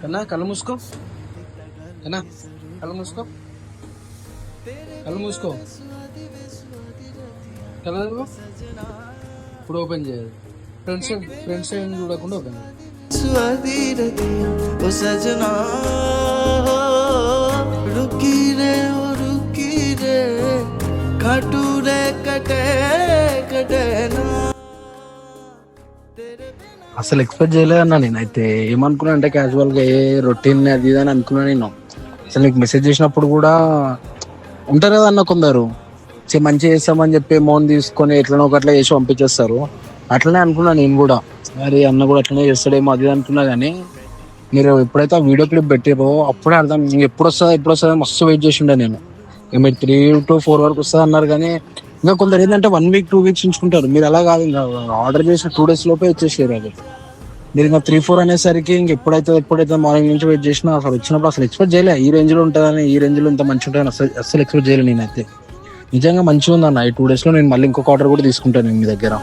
కన్నా కళ్ళు మూసుకో, కన్నా కళ్ళు మూసుకో, కళ్ళు మూసుకో, కళ్ళు తెరువు. ఇప్పుడు ఓపెన్ చేయాలి. ఫ్రెండ్స్ ఫ్రెండ్స్ ఏం చూడకుండా ఓపెన్ చేయాలి. అసలు ఎక్స్పెక్ట్ చేయలేదన్నా. నేనైతే ఏమనుకున్నా అంటే క్యాజువల్ గా ఏ రొటీన్ అది ఇది అని అనుకున్నా. నేను అసలు నీకు మెసేజ్ చేసినప్పుడు కూడా ఉంటారు కదా అన్న కొందరు, మంచిగా చేస్తామని చెప్పి అమౌంట్ తీసుకొని ఎట్లనో ఒకట్లా చేసి పంపించేస్తారు. అట్లనే అనుకున్నా నేను కూడా, మరి అన్న కూడా అట్లనే చేస్తాడేమో అది అనుకున్నా. కానీ మీరు ఎప్పుడైతే ఆ వీడియో క్లిప్ పెట్టారో అప్పుడే అర్థం, ఎప్పుడు వస్తుందో మస్తు వెయిట్ చేసి ఉండే నేను. ఇక మీరు 3 to 4 వరకు వస్తుంది అన్నారు. కానీ ఇంకా కొందరు ఏంటంటే 1 week 2 weeks ఉంచుకుంటారు. మీరు అలా కాదు, ఇంకా ఆర్డర్ చేసిన 2 days లోపే వచ్చేసారు. అది మీరు ఇంకా 3-4 అనేసరికి ఇంక ఎప్పుడైతే మార్నింగ్ నుంచి వెయిట్ చేసినా అసలు వచ్చినప్పుడు అసలు ఎక్స్పెక్ట్ చేయలే ఈ రేంజ్ లో ఉంటుందని, ఈ రేంజ్ లో ఇంత మంచి ఉంటుందని అసలు ఎక్స్పెక్ట్ చేయలేదు నేనైతే. నిజంగా మంచిగా ఉందన్న. ఈ 2 days లో నేను మళ్ళీ ఇంకొక ఆర్డర్ కూడా తీసుకుంటాను మీ దగ్గర.